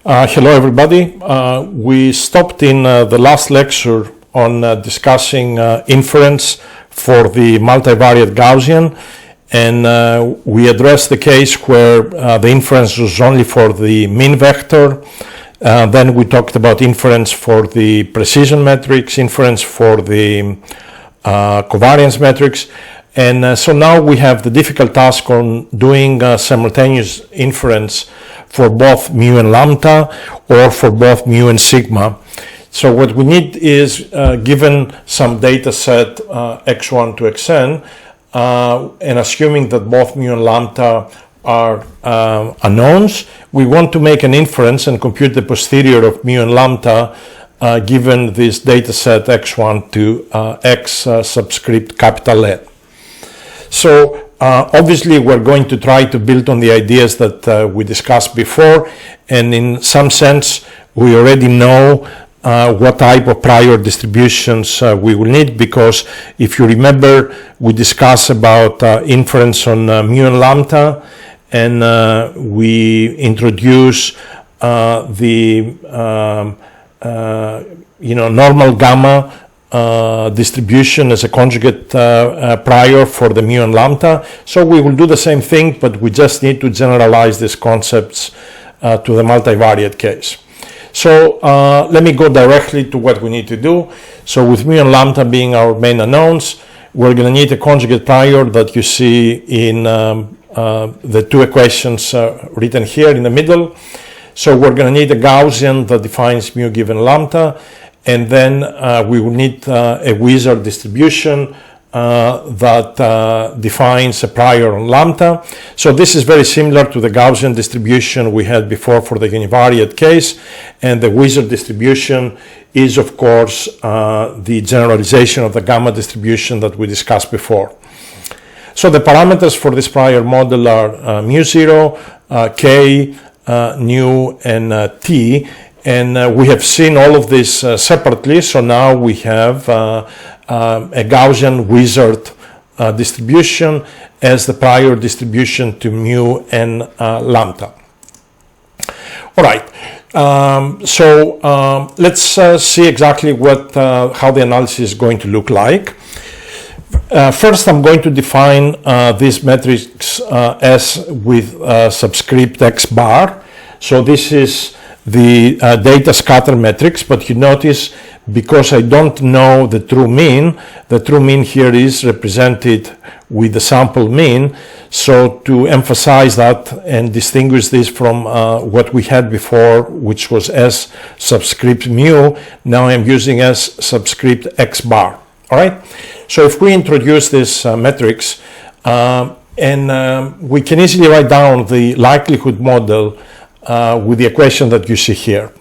Hello everybody. We stopped in the last lecture on discussing inference for the multivariate Gaussian, and we addressed the case where the inference was only for the mean vector. Then we talked about inference for the precision matrix, inference for the covariance matrix, and so now we have the difficult task on doing simultaneous inference for both mu and lambda, or for both mu and sigma. So what we need is, given some data set x1 to xn, and assuming that both mu and lambda are unknowns, we want to make an inference and compute the posterior of mu and lambda given this data set x1 to x subscript capital N. So obviously we're going to try to build on the ideas that we discussed before, and in some sense we already know what type of prior distributions we will need, because if you remember, we discussed about inference on mu and lambda, and we introduce the normal gamma distribution as a conjugate prior for the mu and lambda. So we will do the same thing, but we just need to generalize these concepts to the multivariate case. So let me go directly to what we need to do. So with mu and lambda being our main unknowns, we're going to need a conjugate prior that you see in the two equations written here in the middle. So we're going to need a Gaussian that defines mu given lambda, and then we will need a Wishart distribution that defines a prior on lambda. So this is very similar to the Gaussian distribution we had before for the univariate case, and the Wishart distribution is of course the generalization of the gamma distribution that we discussed before. So the parameters for this prior model are mu0, k, nu, and t. And we have seen all of this separately, so now we have a Gaussian-Wishart distribution as the prior distribution to mu and lambda. All right, so let's see exactly how the analysis is going to look like. First, I'm going to define this matrix S with subscript x bar. So this is the data scatter matrix, but you notice, because I don't know the true mean here is represented with the sample mean. So to emphasize that and distinguish this from what we had before, which was S subscript mu, now I'm using S subscript x bar. All right. So if we introduce this matrix, and we can easily write down the likelihood model with the equation that you see here.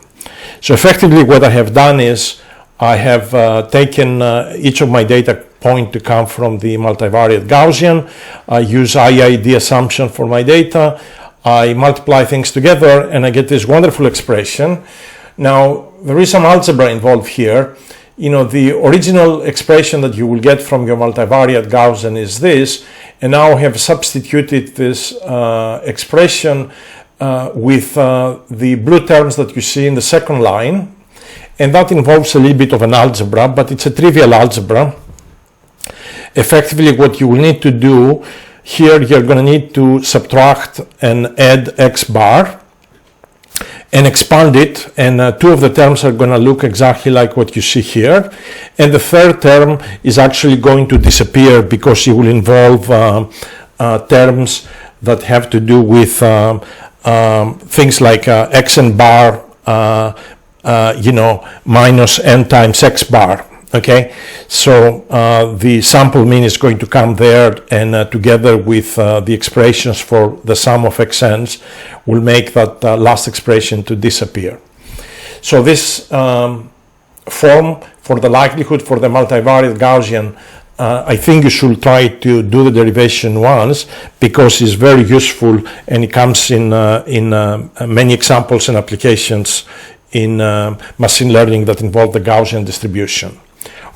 So effectively what I have done is I have taken each of my data point to come from the multivariate Gaussian. I use IID assumption for my data. I multiply things together and I get this wonderful expression. Now there is some algebra involved here. You know, the original expression that you will get from your multivariate Gaussian is this, and now I have substituted this expression with the blue terms that you see in the second line, and that involves a little bit of an algebra, but it's a trivial algebra. Effectively what you will need to do here, you're going to need to subtract and add x bar and expand it, and two of the terms are going to look exactly like what you see here, and the third term is actually going to disappear because it will involve terms that have to do with things like x and bar, minus n times x bar. Okay, so the sample mean is going to come there, and together with the expressions for the sum of xn's will make that last expression to disappear. So this form for the likelihood for the multivariate Gaussian, I think you should try to do the derivation once, because it's very useful and it comes in many examples and applications in machine learning that involve the Gaussian distribution.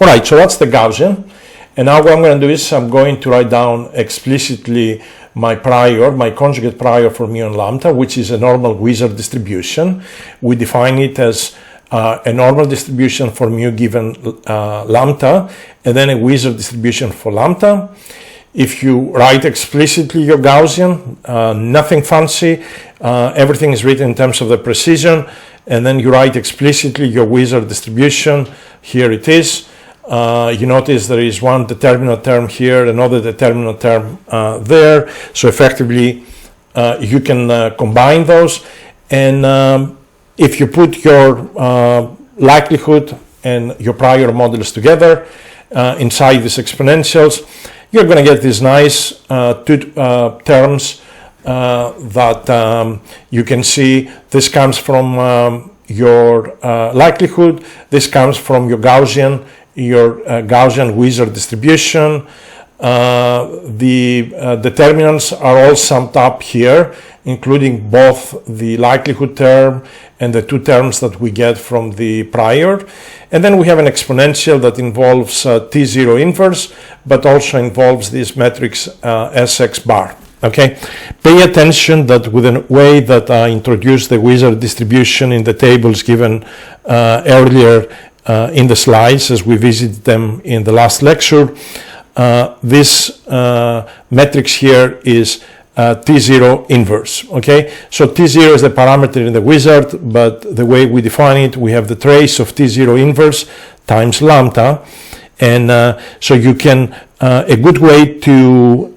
All right, so that's the Gaussian. And now what I'm going to do is I'm going to write down explicitly my conjugate prior for mu and lambda, which is a normal Wishart distribution. We define it as a normal distribution for mu given lambda, and then a Wishart distribution for lambda. If you write explicitly your Gaussian, nothing fancy, everything is written in terms of the precision, and then you write explicitly your Wishart distribution. Here it is. You notice there is one determinant term here, another determinant term there. So effectively, you can combine those. And if you put your likelihood and your prior modulus together inside these exponentials, you're going to get these nice two terms that you can see. This comes from your likelihood. This comes from your Gaussian Wishart distribution. The determinants are all summed up here, including both the likelihood term and the two terms that we get from the prior. And then we have an exponential that involves T0 inverse, but also involves this matrix Sx bar. Okay, pay attention that with the way that I introduced the Wishart distribution in the tables given earlier in the slides as we visited them in the last lecture, this matrix here is T0 inverse. Okay, so T0 is the parameter in the Wishart, but the way we define it, we have the trace of T0 inverse times lambda, and so you can a good way to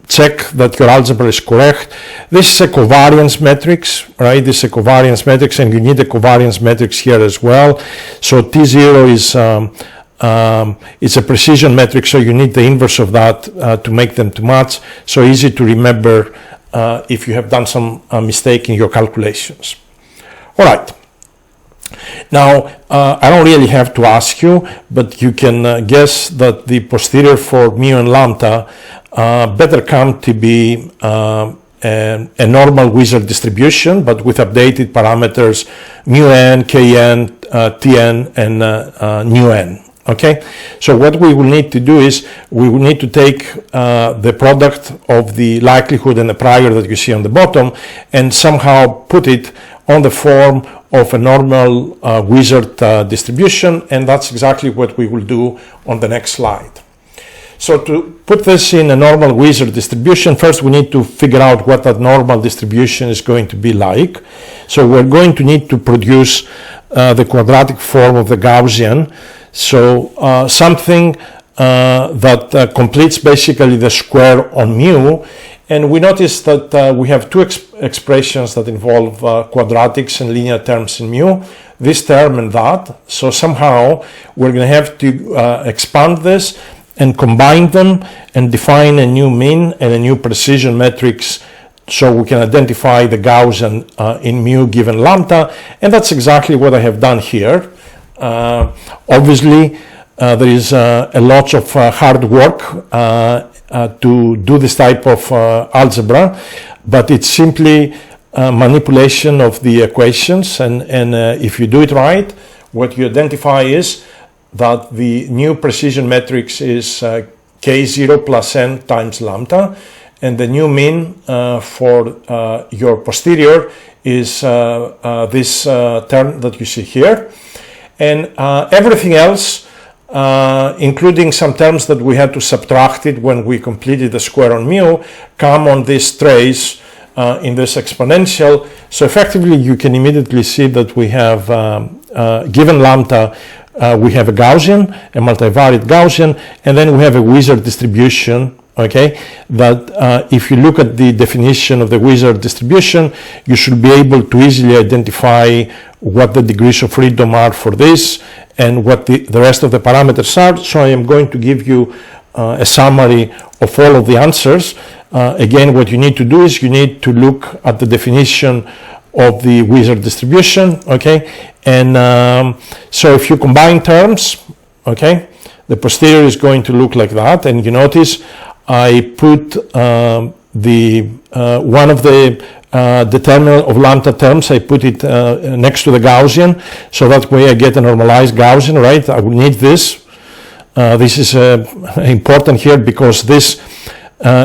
check that your algebra is correct. This is a covariance matrix, right? This is a covariance matrix, and you need a covariance matrix here as well. So T0 is it's a precision matrix, so you need the inverse of that to make them to match. So easy to remember if you have done some mistake in your calculations. All right. Now, I don't really have to ask you, but you can guess that the posterior for mu and lambda better come to be a normal Wishart distribution, but with updated parameters mu n, kn, tn, and nu n. Okay, so what we will need to do is we will need to take the product of the likelihood and the prior that you see on the bottom and somehow put it on the form of a normal Wishart distribution, and that's exactly what we will do on the next slide. So to put this in a normal Wishart distribution, first we need to figure out what that normal distribution is going to be like. So we're going to need to produce the quadratic form of the Gaussian. So something that completes basically the square on mu, and we notice that we have two expressions that involve quadratics and linear terms in mu, this term and that. So somehow we're going to have to expand this and combine them and define a new mean and a new precision matrix so we can identify the Gaussian in mu given lambda, and that's exactly what I have done here. Obviously, there is a lot of hard work to do this type of algebra, but it's simply manipulation of the equations, and if you do it right, what you identify is that the new precision matrix is k0 plus n times lambda, and the new mean for your posterior is this term that you see here. And everything else, including some terms that we had to subtract it when we completed the square on mu, come on this trace in this exponential. So effectively, you can immediately see that we have, given lambda, we have a Gaussian, a multivariate Gaussian, and then we have a Wishart distribution. Okay, that if you look at the definition of the Wishart distribution, you should be able to easily identify what the degrees of freedom are for this and what the rest of the parameters are. So I am going to give you a summary of all of the answers. Again, what you need to do is you need to look at the definition of the Wishart distribution. Okay, and so if you combine terms, okay, the posterior is going to look like that, and you notice I put the one of the determinant of lambda terms, I put it next to the Gaussian, so that way I get a normalized Gaussian, right? I will need this. This is important here because this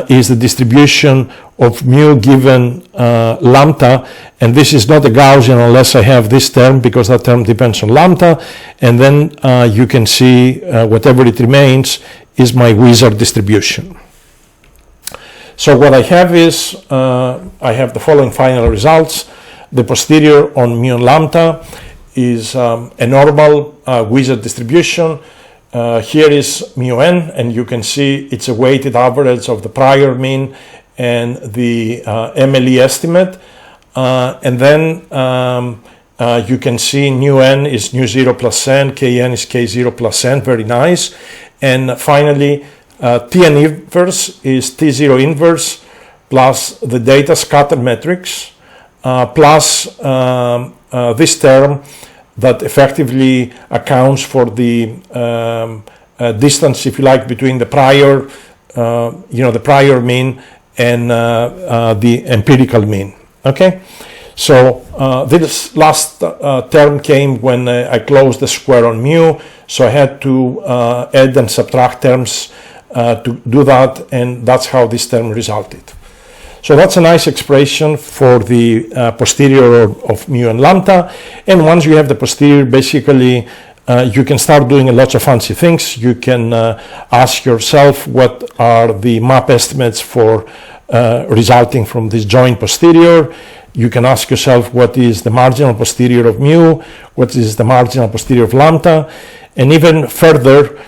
is the distribution of mu given lambda, and this is not a Gaussian unless I have this term, because that term depends on lambda, and then you can see whatever it remains is my Wishart distribution. So what I have is, I have the following final results. The posterior on mu and lambda is a normal Wishart distribution. Here is mu n, and you can see it's a weighted average of the prior mean and the MLE estimate. And then you can see nu n is nu 0 plus n, kn is k0 plus n, very nice. And finally, Tn inverse is T0 inverse plus the data scatter matrix plus this term that effectively accounts for the distance, if you like, between the prior, the prior mean and the empirical mean. Okay, so this last term came when I closed the square on mu, so I had to add and subtract terms to do that, and that's how this term resulted. So that's a nice expression for the posterior of mu and lambda. And once you have the posterior, basically you can start doing lots of fancy things. You can ask yourself what are the map estimates for resulting from this joint posterior. You can ask yourself what is the marginal posterior of mu, what is the marginal posterior of lambda, and even further,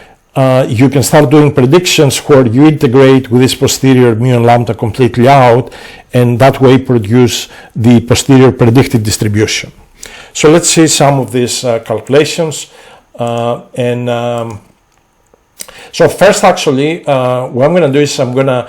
you can start doing predictions where you integrate with this posterior mu and lambda completely out, and that way produce the posterior predicted distribution. So let's see some of these calculations. So first, actually, what I'm going to do is I'm going to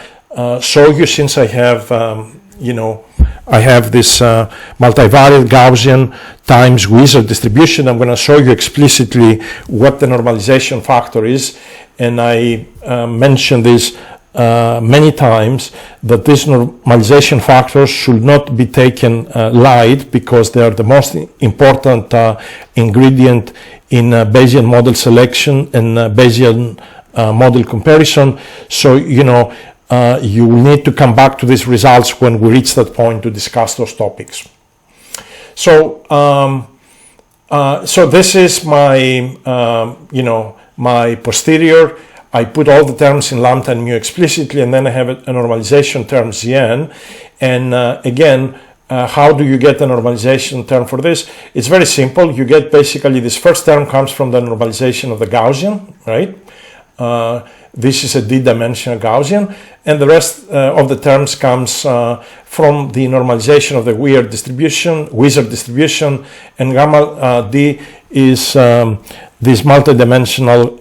show you, since I have, I have this multivariate Gaussian times Wishart distribution. I'm going to show you explicitly what the normalization factor is, and I mentioned this many times, that these normalization factors should not be taken light, because they are the most important ingredient in Bayesian model selection and Bayesian model comparison. So, you will need to come back to these results when we reach that point to discuss those topics. So, so this is my, my posterior. I put all the terms in lambda and mu explicitly, and then I have a normalization term Zn. And again, how do you get a normalization term for this? It's very simple. You get basically this first term comes from the normalization of the Gaussian, right? This is a d-dimensional Gaussian, and the rest of the terms comes from the normalization of the Wishart distribution, and gamma d is this multidimensional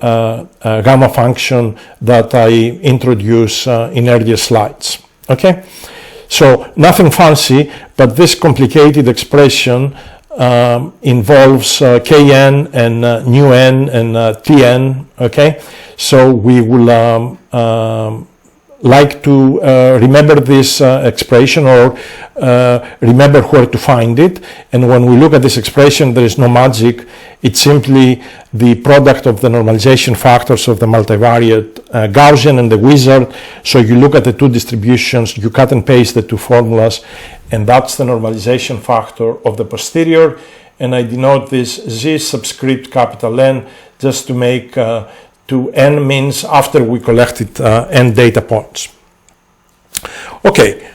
gamma function that I introduced in earlier slides. Okay, so nothing fancy, but this complicated expression involves kn and nu n and tn. Okay, so we will like to remember this expression, or remember where to find it. And when we look at this expression, there is no magic. It's simply the product of the normalization factors of the multivariate Gaussian and the Wishart. So you look at the two distributions, you cut and paste the two formulas, and that's the normalization factor of the posterior. And I denote this Z subscript capital N just to make to n means after we collected n data points. Okay,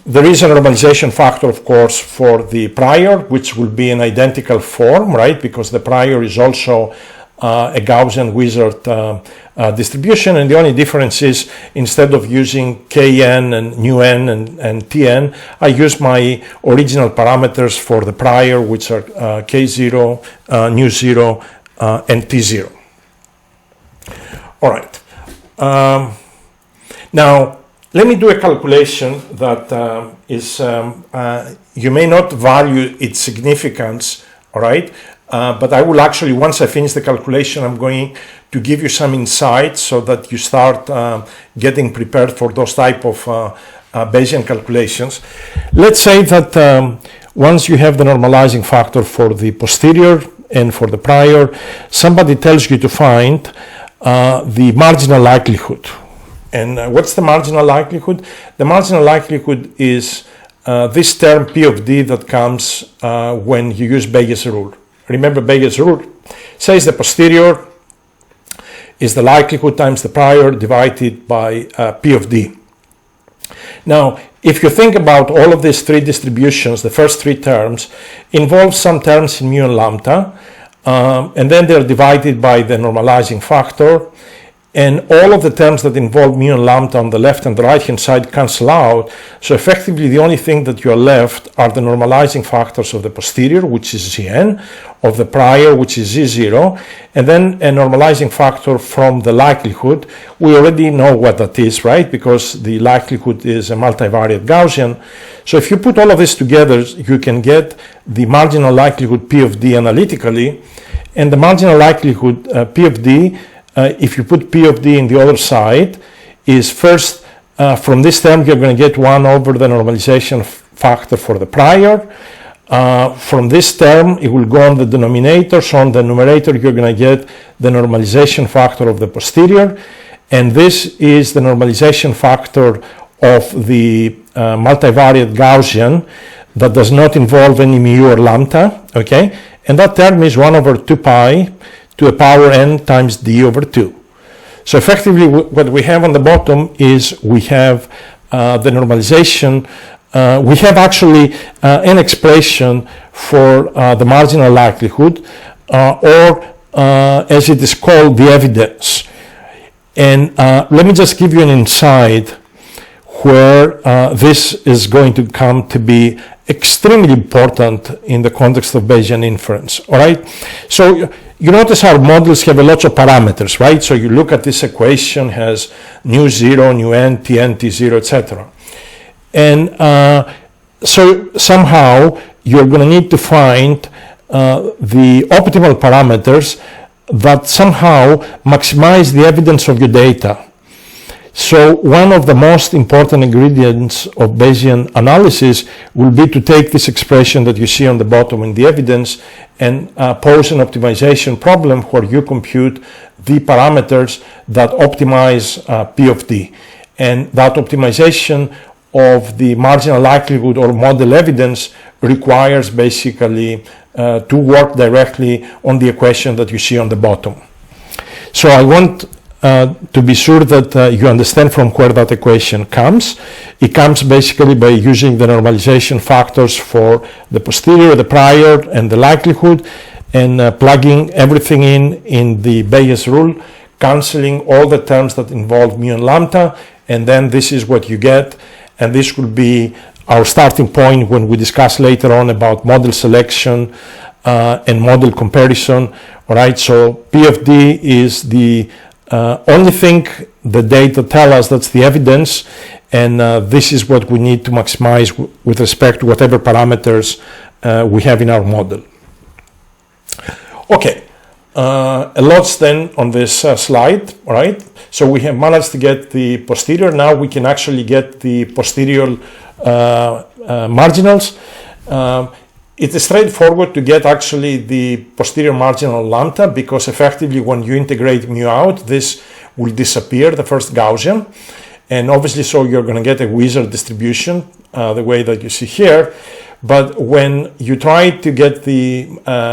there is a normalization factor, of course, for the prior, which will be an identical form, right? Because the prior is also a Gaussian-Wishart distribution, and the only difference is, instead of using kn and nu n and tn, I use my original parameters for the prior, which are k0, nu 0, and t0. All right. Now, let me do a calculation that is, you may not value its significance, all right? But I will actually, once I finish the calculation, I'm going to give you some insights so that you start getting prepared for those type of Bayesian calculations. Let's say that once you have the normalizing factor for the posterior and for the prior, somebody tells you to find the marginal likelihood. And what's the marginal likelihood? The marginal likelihood is this term P of D that comes when you use Bayes' rule. Remember Bayes' rule says the posterior is the likelihood times the prior divided by P of D. Now, if you think about all of these three distributions, the first three terms involve some terms in mu and lambda, and then they're divided by the normalizing factor, and all of the terms that involve mu and lambda on the left and the right hand side cancel out. So effectively the only thing that you're left are the normalizing factors of the posterior, which is Zn, of the prior, which is Z0, and then a normalizing factor from the likelihood. We already know what that is, right? Because the likelihood is a multivariate Gaussian. So if you put all of this together, you can get the marginal likelihood P of D analytically, and the marginal likelihood P of D, if you put P of D in the other side, is first from this term you're going to get 1 over the normalization factor for the prior. From this term it will go on the denominator, so on the numerator you're going to get the normalization factor of the posterior, and this is the normalization factor of the multivariate Gaussian that does not involve any mu or lambda, okay? And that term is 1 over 2 pi to a power n times d over 2. So effectively what we have on the bottom is we have the normalization. We have actually an expression for the marginal likelihood, or as it is called, the evidence. And let me just give you an insight where this is going to come to be extremely important in the context of Bayesian inference. All right, so you notice our models have a lot of parameters, right? So you look at this equation, has nu 0, nu n, tn, t0, etc. And so somehow you're going to need to find the optimal parameters that somehow maximize the evidence of your data. So one of the most important ingredients of Bayesian analysis will be to take this expression that you see on the bottom in the evidence and pose an optimization problem where you compute the parameters that optimize P of D. And that optimization of the marginal likelihood or model evidence requires basically to work directly on the equation that you see on the bottom. So I want to be sure that you understand from where that equation comes. It comes basically by using the normalization factors for the posterior, the prior, and the likelihood, and plugging everything in the Bayes rule, cancelling all the terms that involve mu and lambda, and then this is what you get, and this will be our starting point when we discuss later on about model selection and model comparison. All right, so P of D is the only thing the data tell us, that's the evidence, and this is what we need to maximize with respect to whatever parameters we have in our model. Okay, a lot then on this slide, all right? So we have managed to get the posterior. Now we can actually get the posterior marginals. It is straightforward to get actually the posterior marginal lambda, because effectively when you integrate mu out, this will disappear, the first Gaussian. And obviously, so you're going to get a Wishart distribution the way that you see here. But when you try to get the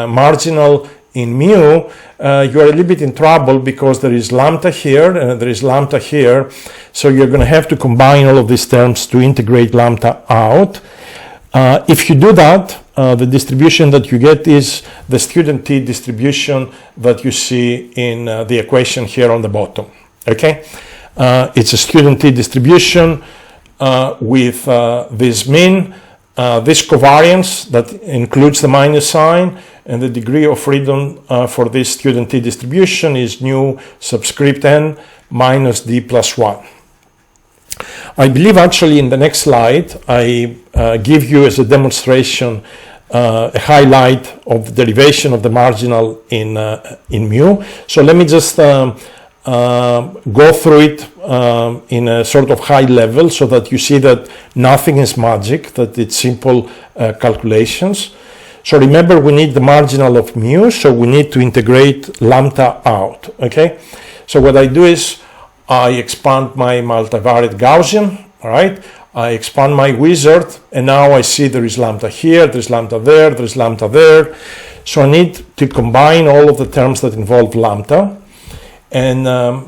marginal in mu, you are a little bit in trouble because there is lambda here and there is lambda here. So you're going to have to combine all of these terms to integrate lambda out. If you do that, the distribution that you get is the student t distribution that you see in the equation here on the bottom. Okay, it's a student t distribution with this mean, this covariance that includes the minus sign, and the degree of freedom for this student t distribution is nu subscript n minus d plus 1. I believe actually in the next slide I give you as a demonstration a highlight of the derivation of the marginal in mu. So let me just go through it in a sort of high level so that you see that nothing is magic, that it's simple calculations. So remember, we need the marginal of mu, so we need to integrate lambda out, okay? So what I do is I expand my multivariate Gaussian, all right? I expand my wizard, and now I see there is lambda here, there's lambda there, there's lambda there. So I need to combine all of the terms that involve lambda. And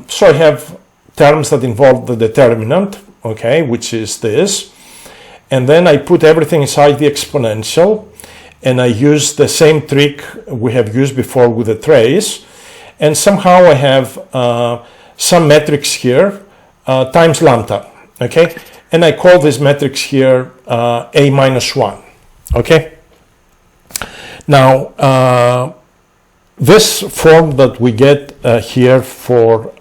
so I have terms that involve the determinant, okay, which is this. And then I put everything inside the exponential, and I use the same trick we have used before with the trace. And somehow I have some matrix here times lambda, okay? And I call this matrix here A minus 1, okay? Now, this form that we get here for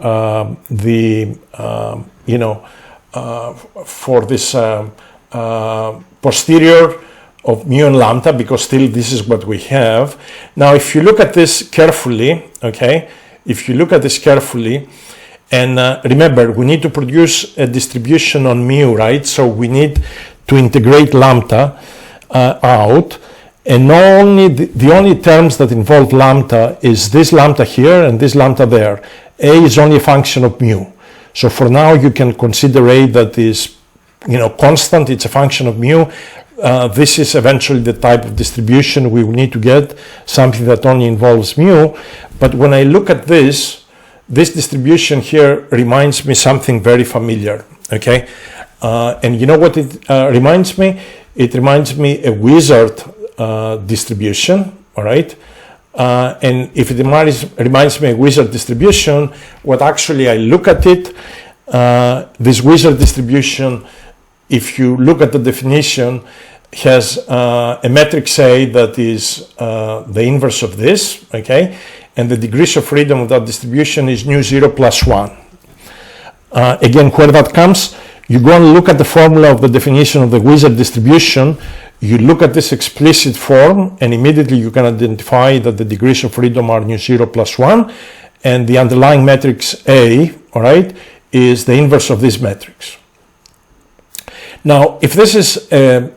for this posterior of mu and lambda, because still this is what we have. Now, if you look at this carefully, okay, if you look at this carefully, and remember, we need to produce a distribution on mu, right? So we need to integrate lambda out, and only the only terms that involve lambda is this lambda here and this lambda there. A is only a function of mu. So for now, you can consider A that is, constant. It's a function of mu. This is eventually the type of distribution we will need to get, something that only involves mu. But when I look at this distribution here reminds me something very familiar, okay? And you know what it reminds me? It reminds me a wizard distribution, all right? And if it reminds me a wizard distribution, what actually I look at it, this wizard distribution, if you look at the definition, has a matrix A that is the inverse of this, okay? And the degrees of freedom of that distribution is nu 0 plus 1. Again, where that comes, you go and look at the formula of the definition of the wizard distribution, you look at this explicit form, and immediately you can identify that the degrees of freedom are nu 0 plus 1, and the underlying matrix A, all right, is the inverse of this matrix. Now, if this is a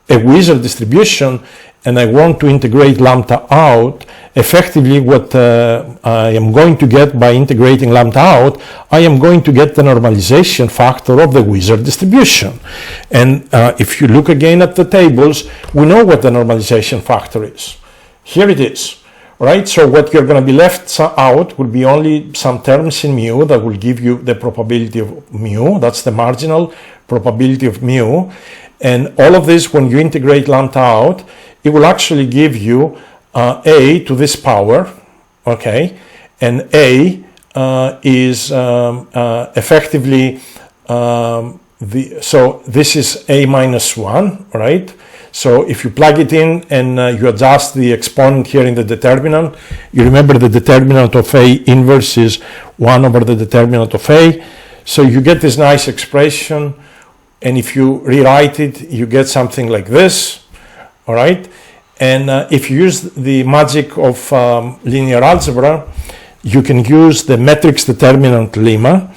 wizard distribution, and I want to integrate lambda out, effectively what I am going to get by integrating lambda out, I am going to get the normalization factor of the wizard distribution. And if you look again at the tables, we know what the normalization factor is. Here it is, right? So what you're going to be left out will be only some terms in mu that will give you the probability of mu. That's the marginal probability of mu. And all of this, when you integrate lambda out, it will actually give you A to this power, okay? And A is effectively, so this is A minus 1, right? So if you plug it in and you adjust the exponent here in the determinant, you remember the determinant of A inverse is 1 over the determinant of A. So you get this nice expression, and if you rewrite it, you get something like this. All right, and if you use the magic of linear algebra, you can use the matrix determinant lemma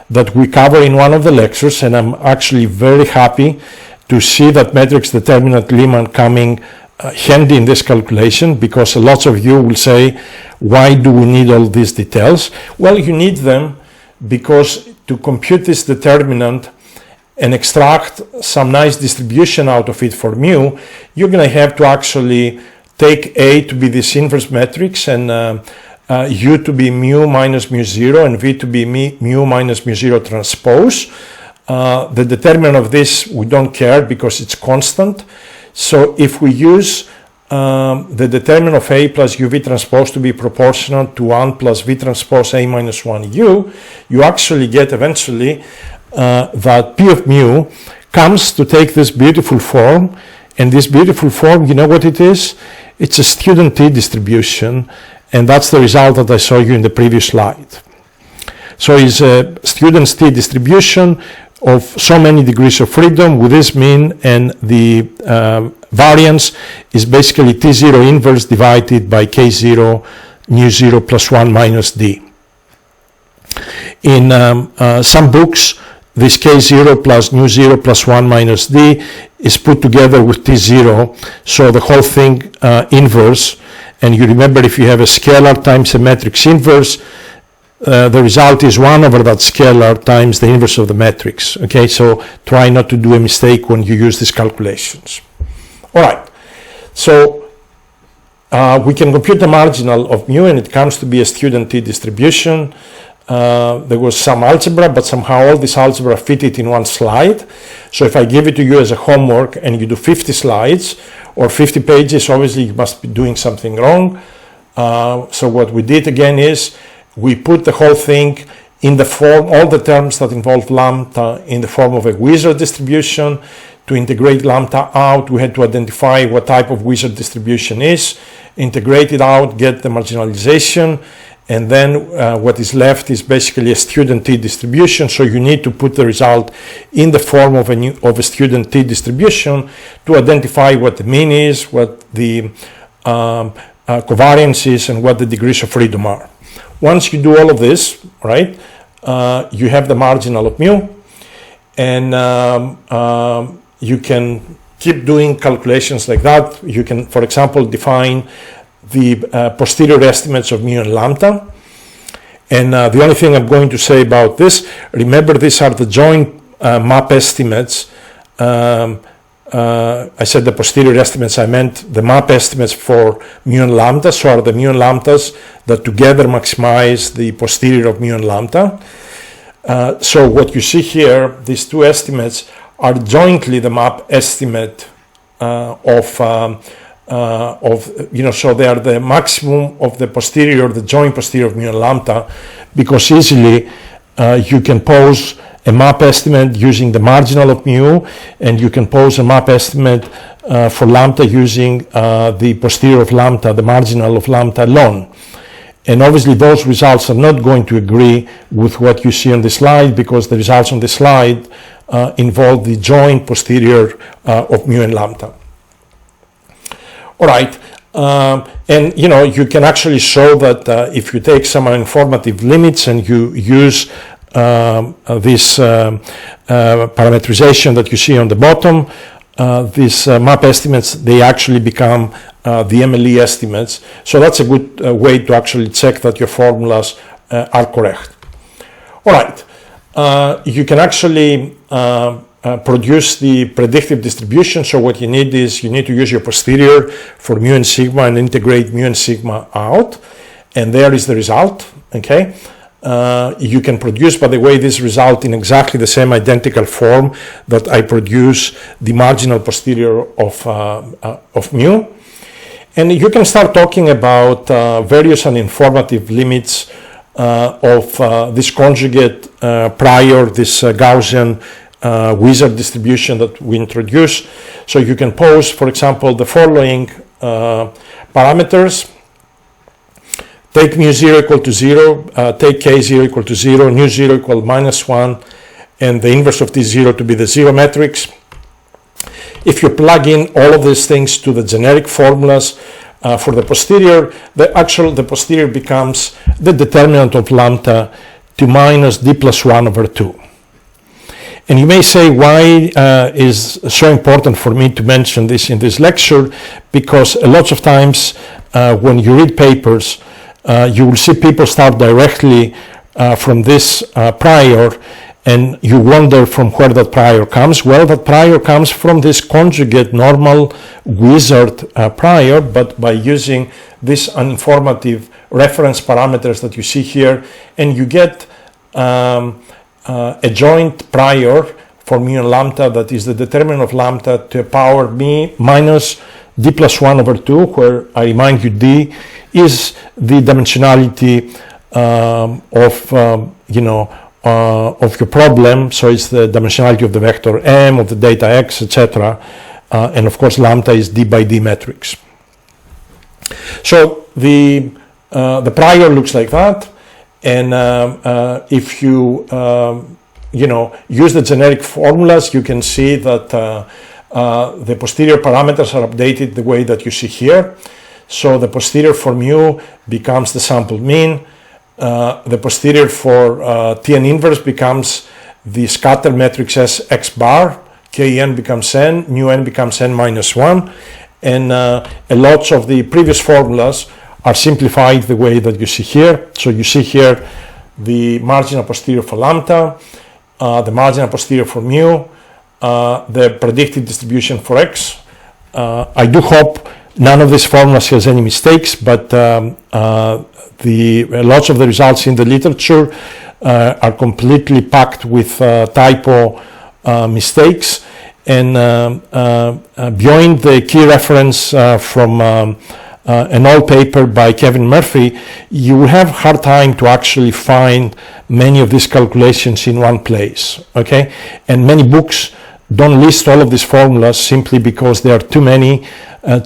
that we cover in one of the lectures, and I'm actually very happy to see that matrix determinant lemma coming handy in this calculation, because lots of you will say, why do we need all these details? Well, you need them because to compute this determinant and extract some nice distribution out of it for mu, you're going to have to actually take A to be this inverse matrix, and U to be mu minus mu 0, and V to be mu minus mu 0 transpose. The determinant of this, we don't care because it's constant. So if we use the determinant of A plus UV transpose to be proportional to 1 plus V transpose A minus 1 U, you actually get eventually that P of mu comes to take this beautiful form, and this beautiful form, you know what it is? It's a student T distribution, and that's the result that I showed you in the previous slide. So it's a student's T distribution of so many degrees of freedom with this mean, and the variance is basically T0 inverse divided by K0 nu 0 plus 1 minus D. In some books, this K0 plus nu 0 plus 1 minus D is put together with T0, so the whole thing inverse. And you remember, if you have a scalar times a matrix inverse, the result is 1 over that scalar times the inverse of the matrix. Okay, so try not to do a mistake when you use these calculations. All right, so we can compute the marginal of mu, and it comes to be a student t distribution. There was some algebra, but somehow all this algebra fitted in one slide. So if I give it to you as a homework and you do 50 slides or 50 pages, obviously you must be doing something wrong. So what we did again is we put the whole thing in the form, all the terms that involve lambda in the form of a Wishart distribution. To integrate lambda out, we had to identify what type of Wishart distribution is, integrate it out, get the marginalization, and then what is left is basically a student t distribution. So you need to put the result in the form of a student t distribution to identify what the mean is, what the covariance is, and what the degrees of freedom are. Once you do all of this, right, you have the marginal of mu, and you can keep doing calculations like that. You can, for example, define the posterior estimates of mu and lambda. And the only thing I'm going to say about this, remember, these are the joint map estimates. I said the posterior estimates, I meant the map estimates for mu and lambda. So are the mu and lambdas that together maximize the posterior of mu and lambda. So what you see here, these two estimates are jointly the map estimate so they are the maximum of the posterior, the joint posterior of mu and lambda, because easily you can pose a map estimate using the marginal of mu, and you can pose a map estimate for lambda using the posterior of lambda, the marginal of lambda alone. And obviously those results are not going to agree with what you see on the slide, because the results on the slide involve the joint posterior of mu and lambda. All right, and you can actually show that if you take some informative limits and you use this parametrization that you see on the bottom, these map estimates, they actually become the MLE estimates. So that's a good way to actually check that your formulas are correct. All right, you can actually produce the predictive distribution. So what you need is you need to use your posterior for mu and sigma and integrate mu and sigma out, and there is the result. Okay, you can produce, by the way, this result in exactly the same identical form that I produce the marginal posterior of mu, and you can start talking about various and informative limits of this conjugate prior, this Gaussian Wishart distribution that we introduce. So you can pose, for example, the following parameters. Take mu 0 equal to 0, take k 0 equal to 0, nu 0 equal minus 1, and the inverse of t0 to be the zero matrix. If you plug in all of these things to the generic formulas for the posterior, the posterior becomes the determinant of lambda to minus d plus 1 over 2. And you may say, why is so important for me to mention this in this lecture? Because a lot of times when you read papers, you will see people start directly from this prior, and you wonder from where that prior comes. Well, that prior comes from this conjugate Normal-Wishart prior, but by using these informative reference parameters that you see here, and you get a joint prior for mu and lambda that is the determinant of lambda to a power me minus d plus 1 over 2, where I remind you d is the dimensionality of your problem. So it's the dimensionality of the vector m, of the data x, etc. And of course lambda is d by d matrix. So the prior looks like that. And if you use the generic formulas, you can see that the posterior parameters are updated the way that you see here. So the posterior for mu becomes the sample mean. The posterior for Tn inverse becomes the scatter matrix S x bar, Kn becomes n, mu n becomes n minus 1, and lots of the previous formulas are simplified the way that you see here. So you see here the marginal posterior for lambda, the marginal posterior for mu, the predicted distribution for x. I do hope none of these formulas has any mistakes, but lots of the results in the literature are completely packed with typo mistakes, and beyond the key reference from an old paper by Kevin Murphy, you will have a hard time to actually find many of these calculations in one place, okay? And many books don't list all of these formulas simply because there are too many,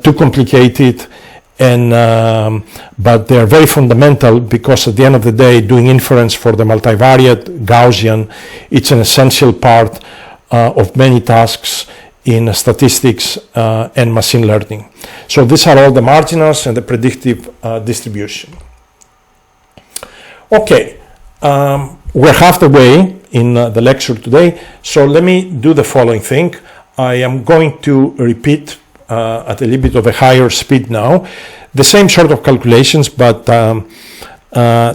too complicated, and but they're very fundamental, because at the end of the day, doing inference for the multivariate Gaussian, it's an essential part of many tasks in statistics and machine learning. So these are all the marginals and the predictive distribution. Okay, we're half the way in the lecture today, so let me do the following thing. I am going to repeat at a little bit of a higher speed now the same sort of calculations, but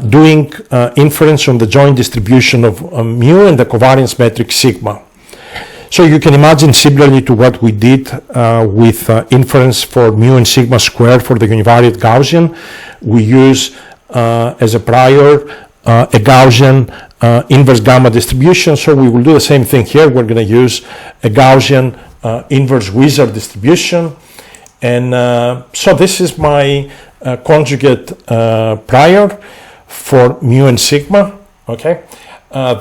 doing inference on the joint distribution of mu and the covariance metric sigma. So you can imagine, similarly to what we did with inference for mu and sigma squared for the univariate Gaussian, we use as a prior a Gaussian inverse gamma distribution. So we will do the same thing here. We're going to use a Gaussian inverse Wishart distribution. And so this is my conjugate prior for mu and sigma. Okay,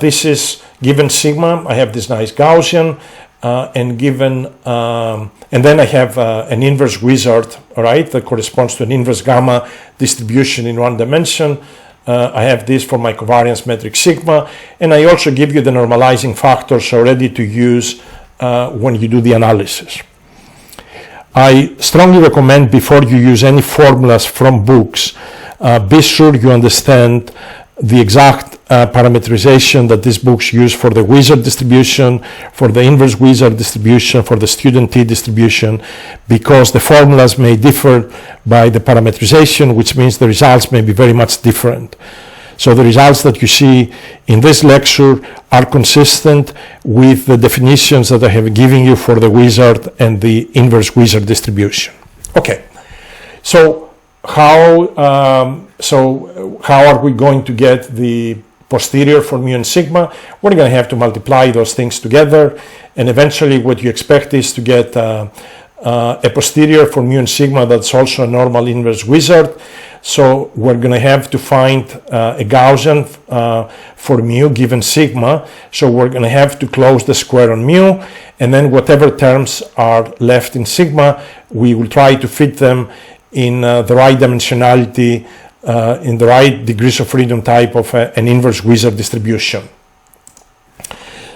this is given sigma. I have this nice Gaussian, and given and then I have an inverse Wishart, all right, that corresponds to an inverse gamma distribution in one dimension. I have this for my covariance metric sigma, and I also give you the normalizing factors already to use when you do the analysis. I strongly recommend, before you use any formulas from books, be sure you understand the exact parameterization that these books use for the Wishart distribution, for the inverse Wishart distribution, for the student T distribution, because the formulas may differ by the parameterization, which means the results may be very much different. So the results that you see in this lecture are consistent with the definitions that I have given you for the Wishart and the inverse Wishart distribution. Okay, so how are we going to get the posterior for mu and sigma? We're going to have to multiply those things together, and eventually what you expect is to get a posterior for mu and sigma that's also a normal inverse Wishart. So we're going to have to find a Gaussian for mu given sigma. So we're going to have to close the square on mu, and then whatever terms are left in sigma, we will try to fit them in the right dimensionality, in the right degrees of freedom type of an inverse Wishart distribution.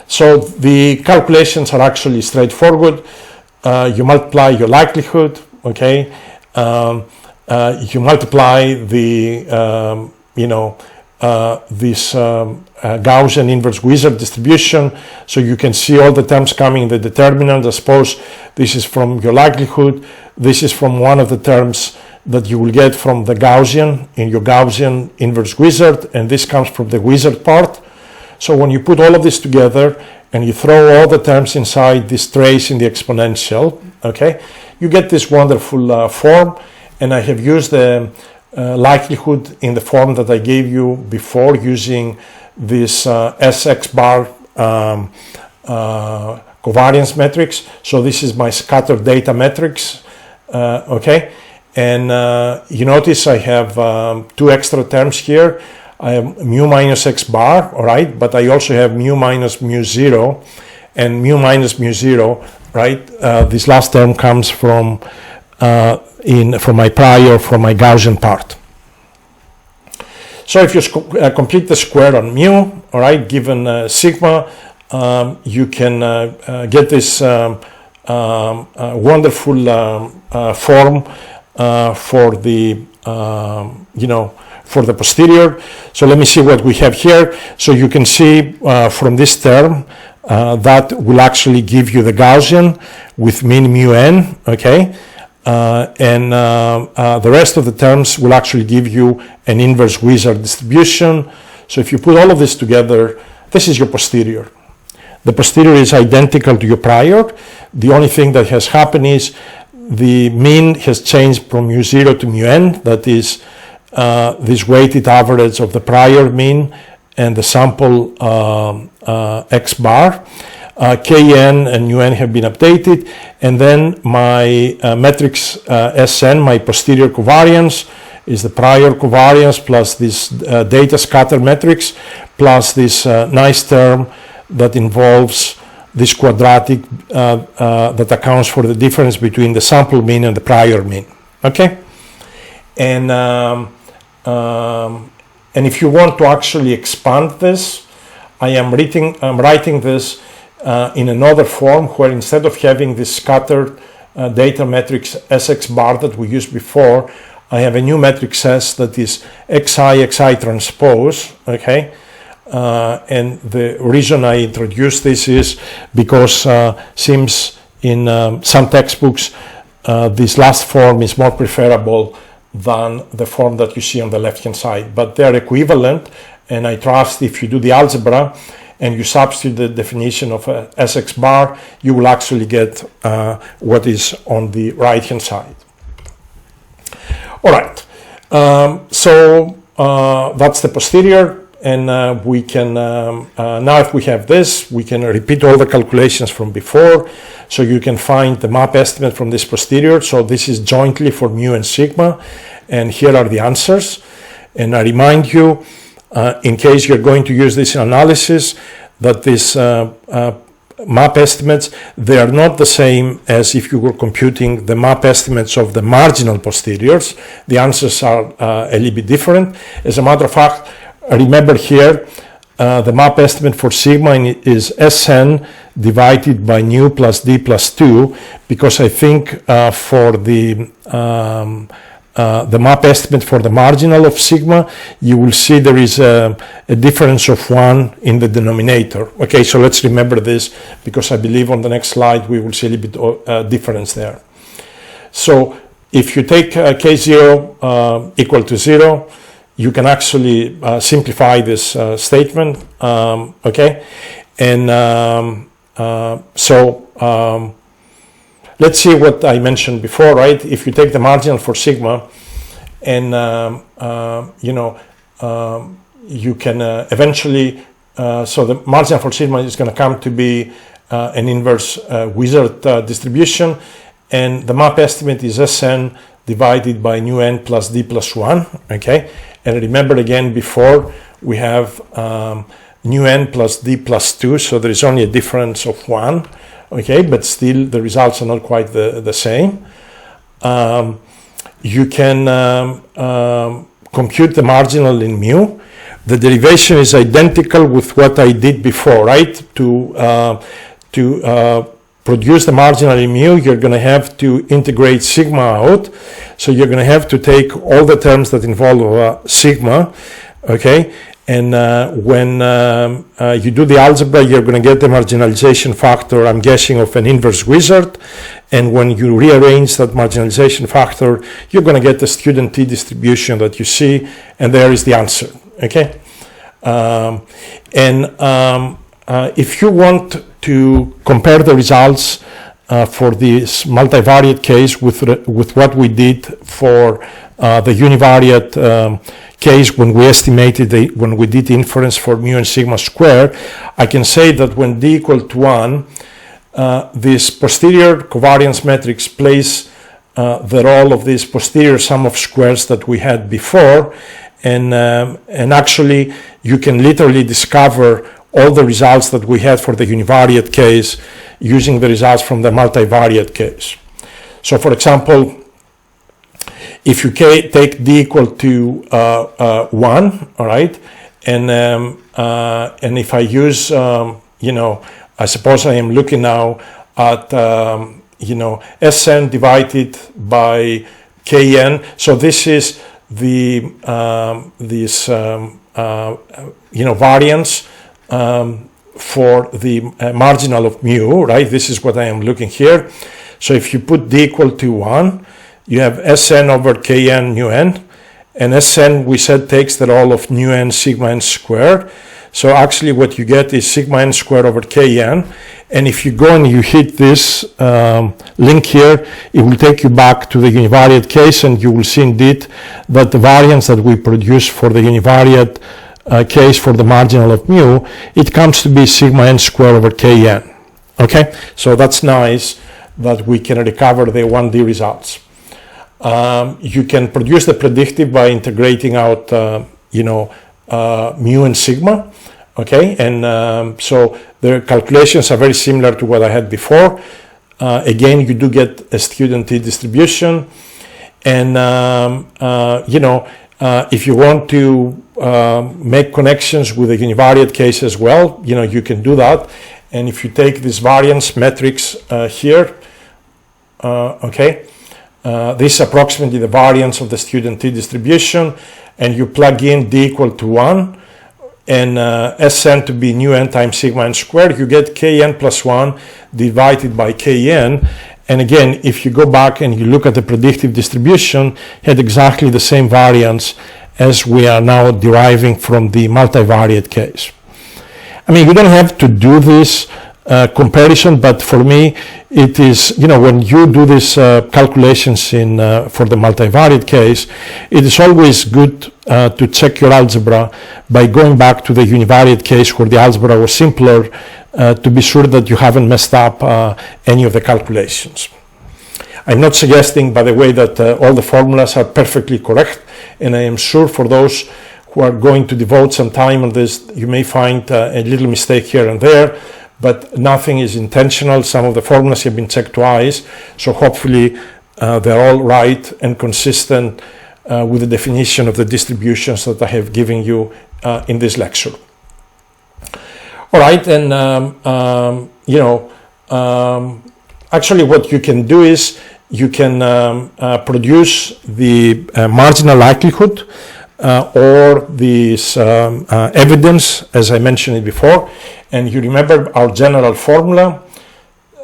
So the calculations are actually straightforward. You multiply your likelihood, okay? You multiply the, this Gaussian inverse Wishart distribution, so you can see all the terms coming in the determinant. I suppose this is from your likelihood. This is from one of the terms that you will get from the Gaussian in your Gaussian inverse Wishart, and this comes from the Wishart part. So when you put all of this together and you throw all the terms inside this trace in the exponential, okay, you get this wonderful form. And I have used the likelihood in the form that I gave you before, using this Sx bar covariance matrix. So this is my scattered data matrix, okay? And you notice I have two extra terms here. I have mu minus x bar, all right? But I also have mu minus mu 0 and mu minus mu 0, right? This last term comes from from my prior, from my Gaussian part. So if you complete the square on mu, all right, given sigma, you can get this wonderful form for the for the posterior. So let me see what we have here. So you can see from this term that will actually give you the Gaussian with mean mu n, okay? And the rest of the terms will actually give you an inverse Wishart distribution. So if you put all of this together, this is your posterior. The posterior is identical to your prior. The only thing that has happened is the mean has changed from mu0 to mu n. That is this weighted average of the prior mean and the sample x bar. Kn and un have been updated, and then my matrix Sn, my posterior covariance, is the prior covariance plus this data scatter matrix plus this nice term that involves this quadratic that accounts for the difference between the sample mean and the prior mean. Okay, and if you want to actually expand this, I'm writing this in another form where instead of having this scattered data matrix Sx bar that we used before, I have a new matrix S that is xi transpose, okay? And the reason I introduced this is because seems in some textbooks this last form is more preferable than the form that you see on the left-hand side, but they're equivalent, and I trust if you do the algebra and you substitute the definition of Sx bar, you will actually get what is on the right-hand side. All right, so that's the posterior, and we can, now if we have this, we can repeat all the calculations from before, so you can find the map estimate from this posterior. So this is jointly for mu and sigma, and here are the answers. And I remind you, in case you're going to use this in analysis, that this map estimates, they are not the same as if you were computing the map estimates of the marginal posteriors. The answers are a little bit different. As a matter of fact, remember here, the map estimate for sigma is Sn divided by nu plus d plus 2, because I think for the map estimate for the marginal of sigma, you will see there is a difference of 1 in the denominator. Okay, so let's remember this, because I believe on the next slide we will see a little bit of difference there. So if you take k0 equal to 0, you can actually simplify this statement, okay? And let's see what I mentioned before, right? If you take the marginal for sigma, and you can eventually, so the marginal for sigma is going to come to be an inverse Wishart distribution, and the map estimate is Sn divided by nu n plus d plus 1, okay? And remember again, before we have nu n plus d plus 2, so there is only a difference of 1. Okay, but still the results are not quite the same. You can compute the marginal in mu. The derivation is identical with what I did before, right? To produce the marginal in mu, you're going to have to integrate sigma out. So you're going to have to take all the terms that involve sigma, okay? And when you do the algebra, you're going to get the marginalization factor, I'm guessing, of an inverse Wishart. And when you rearrange that marginalization factor, you're going to get the student t distribution that you see, and there is the answer, okay? If you want to compare the results for this multivariate case with what we did for the univariate case when we estimated when we did inference for mu and sigma squared, I can say that when d equal to 1, this posterior covariance matrix plays the role of this posterior sum of squares that we had before, and actually you can literally discover all the results that we had for the univariate case using the results from the multivariate case. So for example, if you take d equal to 1, all right, and if I use, I suppose I am looking now at, Sn divided by Kn. So this is this variance for the marginal of mu, right? This is what I am looking here. So if you put d equal to 1, you have Sn over Kn nu n, and Sn we said takes the role of nu n sigma n squared. So actually what you get is sigma n squared over Kn, and if you go and you hit this link here, it will take you back to the univariate case, and you will see indeed that the variance that we produce for the univariate case for the marginal of mu, it comes to be sigma n squared over Kn. Okay, so that's nice that we can recover the 1D results. You can produce the predictive by integrating out, mu and sigma. Okay, and so the calculations are very similar to what I had before. Again, you do get a student t distribution, and if you want to make connections with the univariate case as well, you can do that. And if you take this variance matrix here, this is approximately the variance of the student t distribution, and you plug in d equal to 1 and Sn to be nu n times sigma n squared, you get Kn plus 1 divided by Kn. And again, if you go back and you look at the predictive distribution, it had exactly the same variance as we are now deriving from the multivariate case. I mean, you don't have to do this comparison, but for me, it is, when you do these calculations for the multivariate case, it is always good to check your algebra by going back to the univariate case where the algebra was simpler to be sure that you haven't messed up any of the calculations. I'm not suggesting, by the way, that all the formulas are perfectly correct, and I am sure for those who are going to devote some time on this, you may find a little mistake here and there, but nothing is intentional. Some of the formulas have been checked twice, so hopefully they're all right and consistent with the definition of the distributions that I have given you in this lecture. All right, and actually what you can do is you can produce the marginal likelihood or this evidence, as I mentioned it before. And you remember our general formula.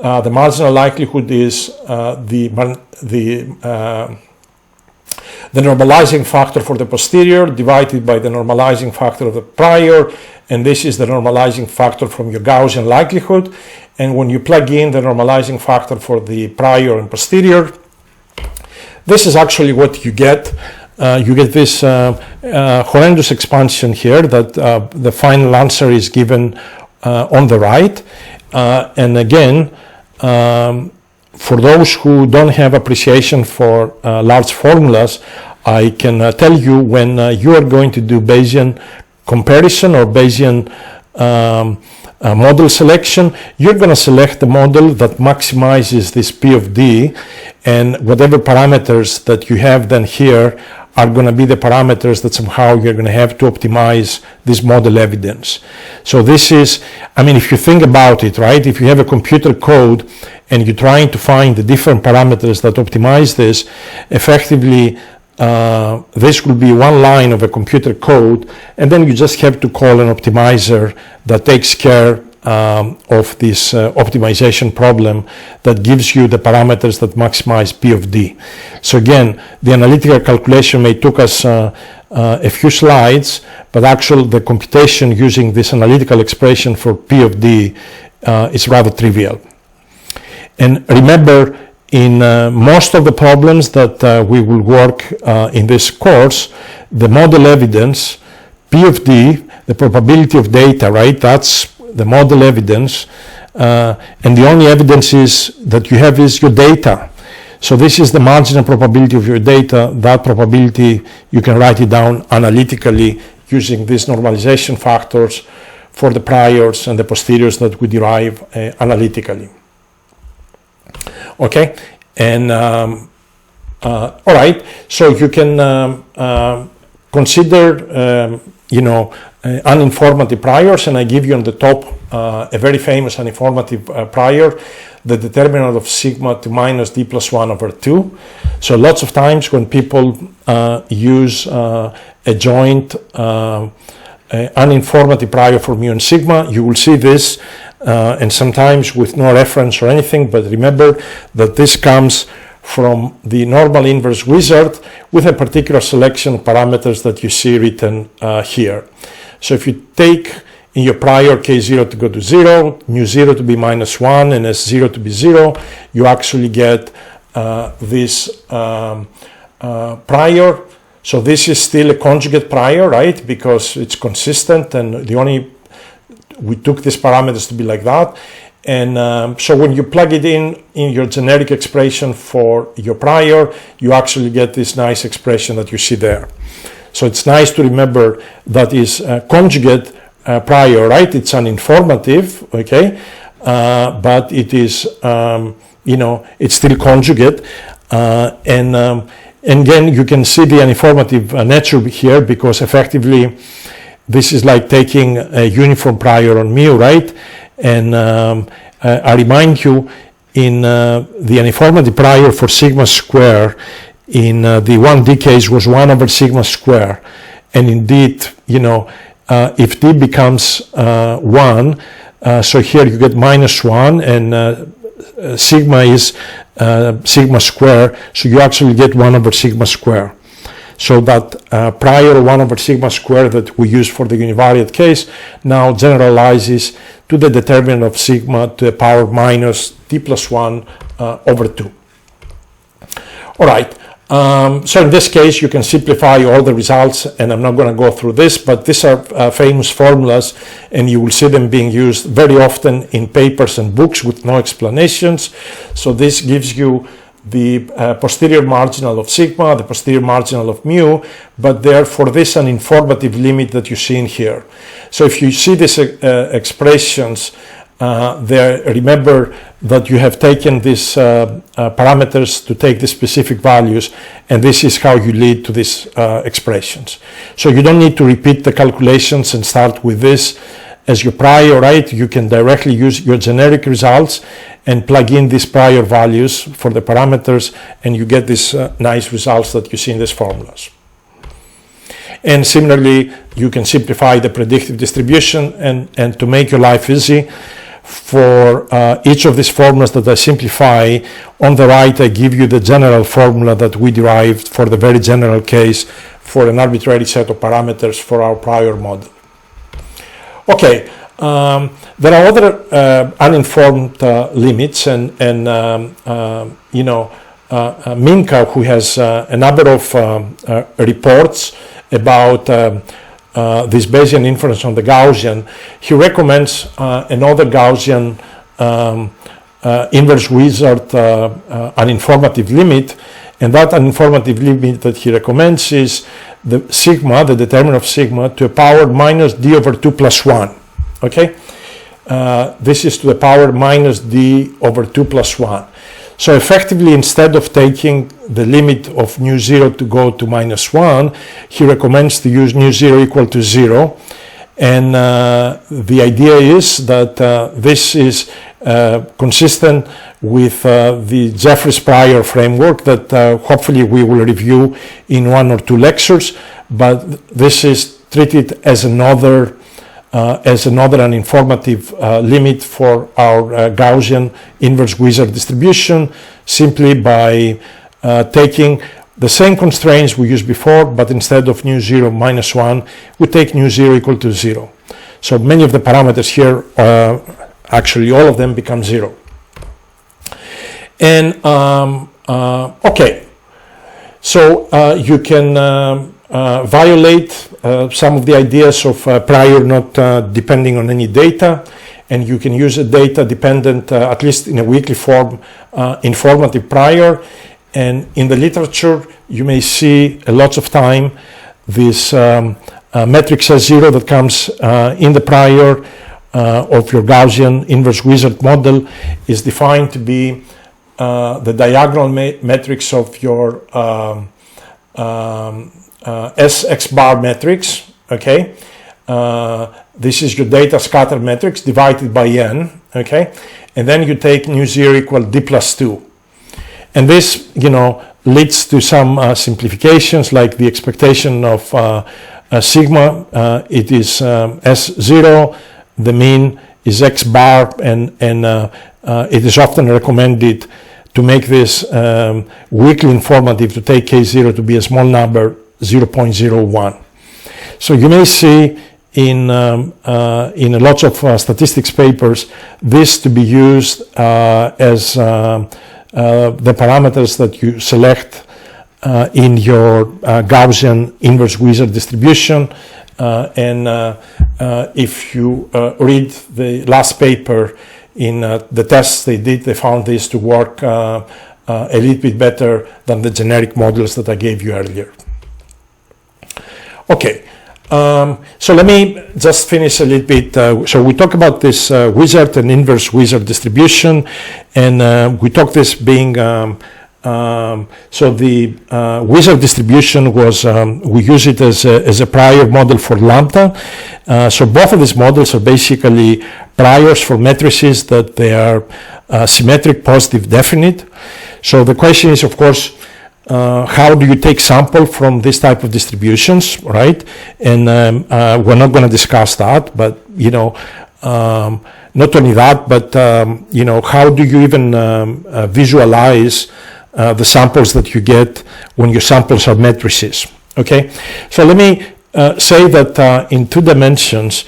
The marginal likelihood is the normalizing factor for the posterior divided by the normalizing factor of the prior, and this is the normalizing factor from your Gaussian likelihood. And when you plug in the normalizing factor for the prior and posterior, this is actually what you get. You get this horrendous expansion here that the final answer is given on the right. And again, for those who don't have appreciation for large formulas, I can tell you when you are going to do Bayesian comparison or Bayesian model selection, you're going to select the model that maximizes this P of D, and whatever parameters that you have then here are going to be the parameters that somehow you're going to have to optimize this model evidence. So this is, I mean, if you think about it, right, if you have a computer code and you're trying to find the different parameters that optimize this, effectively this will be one line of a computer code, and then you just have to call an optimizer that takes care of this optimization problem that gives you the parameters that maximize P of D. So again, the analytical calculation may took us a few slides, but actually the computation using this analytical expression for P of D is rather trivial. And remember, in most of the problems that we will work in this course, the model evidence, P of D, the probability of data, right, that's the model evidence, and the only evidence is that you have is your data. So this is the marginal probability of your data. That probability, you can write it down analytically using these normalization factors for the priors and the posteriors that we derive analytically. Okay, and all right, so you can consider uninformative priors, and I give you on the top a very famous uninformative prior, the determinant of sigma to minus d plus 1 over 2. So lots of times when people use a joint uninformative prior for mu and sigma, you will see this, and sometimes with no reference or anything, but remember that this comes from the normal inverse wizard with a particular selection of parameters that you see written here. So if you take in your prior k0 to go to 0, mu0 to be minus 1, and s0 to be 0, you actually get this prior. So this is still a conjugate prior, right? Because it's consistent, and we took these parameters to be like that. And so when you plug it in your generic expression for your prior, you actually get this nice expression that you see there. So it's nice to remember that is conjugate prior, right? It's uninformative, okay? But it is, it's still conjugate. And again, you can see the uninformative nature here, because effectively this is like taking a uniform prior on mu, right? And I remind you, in the uninformative prior for sigma square, in the 1D case was 1 over sigma square. And indeed, if d becomes 1, so here you get minus 1, and sigma is sigma square, so you actually get 1 over sigma square. So that prior 1 over sigma square that we use for the univariate case now generalizes to the determinant of sigma to the power minus d plus 1 over 2. All right. So in this case, you can simplify all the results, and I'm not going to go through this, but these are famous formulas, and you will see them being used very often in papers and books with no explanations. So this gives you the posterior marginal of sigma, the posterior marginal of mu, but therefore this an informative limit that you see in here. So if you see these expressions there, remember that you have taken these parameters to take the specific values, and this is how you lead to these expressions. So you don't need to repeat the calculations and start with this as your prior, right? You can directly use your generic results and plug in these prior values for the parameters, and you get these nice results that you see in these formulas. And similarly, you can simplify the predictive distribution, and to make your life easy, for each of these formulas that I simplify, on the right I give you the general formula that we derived for the very general case for an arbitrary set of parameters for our prior model. Okay, there are other uninformed limits, and Minka, who has a number of reports about this Bayesian inference on the Gaussian, he recommends another Gaussian inverse wizard uninformative limit, and that uninformative limit that he recommends is the sigma, the determinant of sigma, to a power minus d over 2 plus 1. Okay, this is to the power minus d over 2 plus 1. So effectively, instead of taking the limit of mu 0 to go to minus 1, he recommends to use mu 0 equal to 0. And the idea is that this is consistent with the Jeffreys prior framework that hopefully we will review in 1 or 2 lectures, but this is treated as another uninformative limit for our Gaussian inverse wizard distribution, simply by taking the same constraints we used before, but instead of mu 0 minus 1, we take mu 0 equal to 0. So many of the parameters here, actually all of them become 0. And okay, so you can violate some of the ideas of prior not depending on any data, and you can use a data dependent, at least in a weakly form, informative prior. And in the literature, you may see lots of time this matrix S0 that comes in the prior of your Gaussian inverse wizard model is defined to be the diagonal matrix of your SX bar matrix, okay? This is your data scatter matrix divided by n, okay? And then you take nu 0 equal d plus 2. And this, leads to some simplifications, like the expectation of sigma. It is S0, the mean is x bar, and it is often recommended to make this weakly informative to take k0 to be a small number, 0.01. So you may see in lots of statistics papers this to be used as the parameters that you select in your Gaussian-Inverse Wishart distribution. If you read the last paper in the tests they did, they found this to work a little bit better than the generic models that I gave you earlier. Okay, so let me just finish a little bit. So we talk about this Wishart and inverse Wishart distribution, and we talk this being so the Wishart distribution was we use it as a prior model for lambda. So both of these models are basically priors for matrices that they are symmetric, positive, definite. So the question is, of course, how do you take sample from this type of distributions, right? And we're not going to discuss that, but not only that, but how do you even visualize the samples that you get when your samples are matrices? Okay, so let me say that in 2 dimensions,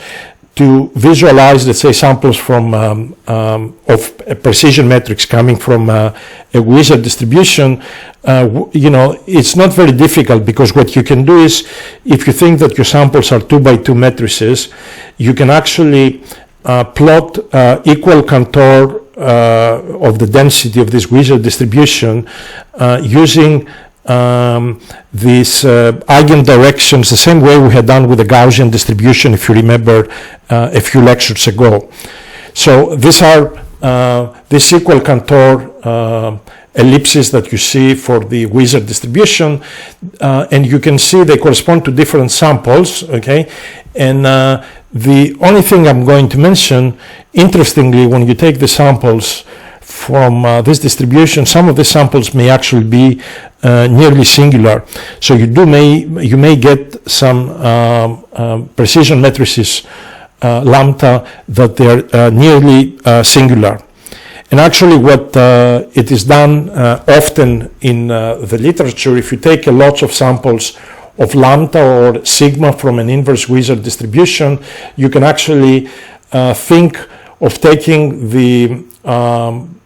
to visualize, let's say, samples from of a precision matrix coming from a Wishart distribution, it's not very difficult, because what you can do is, if you think that your samples are 2 by 2 matrices, you can actually plot equal contour of the density of this Wishart distribution using these eigendirections, the same way we had done with the Gaussian distribution, if you remember a few lectures ago. So these are this equal contour ellipses that you see for the Wishart distribution, and you can see they correspond to different samples, okay? And the only thing I'm going to mention, interestingly, when you take the samples from this distribution, some of the samples may actually be nearly singular. So you may get some precision matrices lambda that they're nearly singular. And actually what it is done often in the literature, if you take lots of samples of lambda or sigma from an inverse Wishart distribution, you can actually think of taking the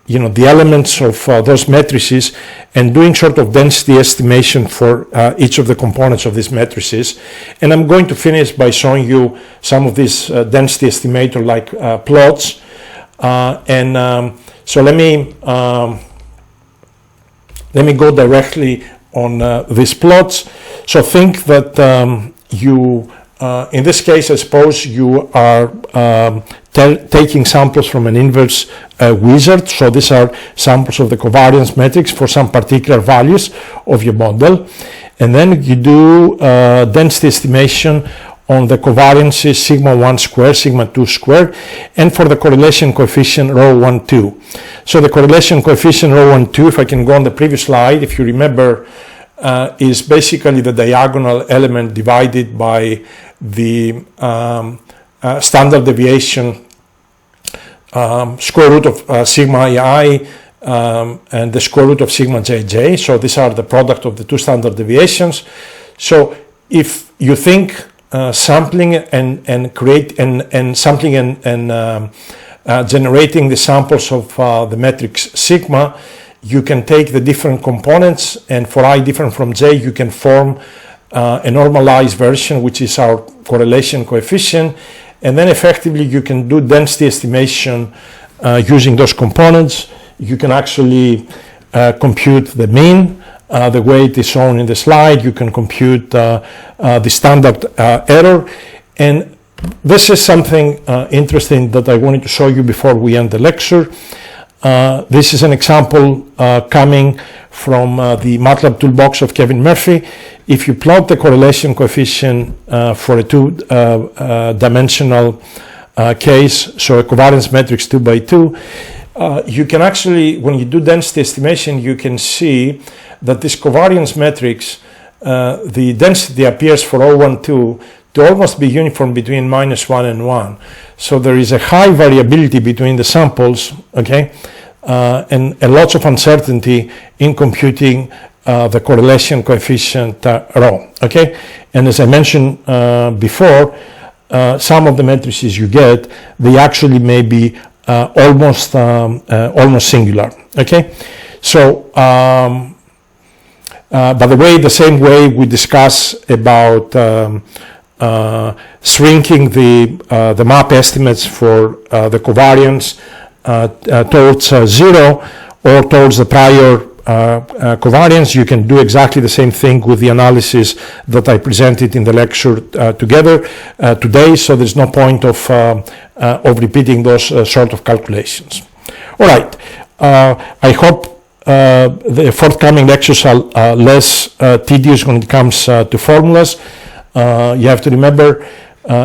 the elements of those matrices and doing sort of density estimation for each of the components of these matrices. And I'm going to finish by showing you some of these density estimator like plots. So let me go directly on these plots. So think that in this case, I suppose you are taking samples from an inverse Wishart. So these are samples of the covariance matrix for some particular values of your model. And then you do density estimation on the covariances sigma 1 squared, sigma 2 squared, and for the correlation coefficient rho 1, 2. So the correlation coefficient rho 1, 2, if I can go on the previous slide, if you remember, is basically the diagonal element divided by the standard deviation square root of sigma I and the square root of sigma jj. So these are the product of the 2 standard deviations. So if you think sampling and generating the samples of the matrix sigma, you can take the different components, and for I different from j, you can form a normalized version, which is our correlation coefficient, and then effectively you can do density estimation using those components. You can actually compute the mean the way it is shown in the slide. You can compute the standard error, and this is something interesting that I wanted to show you before we end the lecture. This is an example coming from the MATLAB toolbox of Kevin Murphy. If you plot the correlation coefficient for a two-dimensional case, so a covariance matrix 2 by 2, you can actually, when you do density estimation, you can see that this covariance matrix, the density appears for 0, 1, 2 to almost be uniform between -1 and 1. So there is a high variability between the samples, okay, and lots of uncertainty in computing the correlation coefficient rho, okay. And as I mentioned before, some of the matrices you get, they actually may be almost singular, okay. So by the way, the same way we discuss about shrinking the map estimates for the covariance towards 0 or towards the prior covariance, you can do exactly the same thing with the analysis that I presented in the lecture today, so there's no point of repeating those sort of calculations. All right, I hope the forthcoming lectures are less tedious when it comes to formulas. You have to remember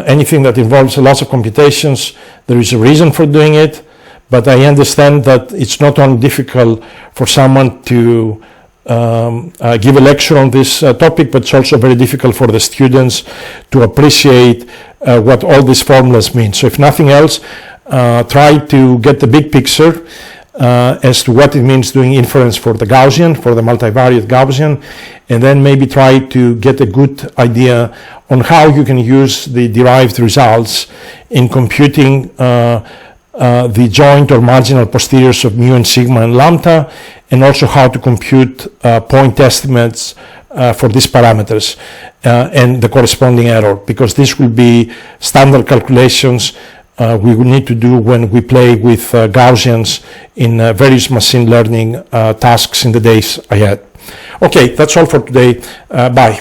anything that involves lots of computations, there is a reason for doing it, but I understand that it's not only difficult for someone to give a lecture on this topic, but it's also very difficult for the students to appreciate what all these formulas mean. So if nothing else, try to get the big picture as to what it means doing inference for the Gaussian, for the multivariate Gaussian, and then maybe try to get a good idea on how you can use the derived results in computing the joint or marginal posteriors of mu and sigma and lambda, and also how to compute point estimates for these parameters and the corresponding error, because this will be standard calculations we will need to do when we play with Gaussians in various machine learning tasks in the days ahead. Okay, that's all for today. Bye.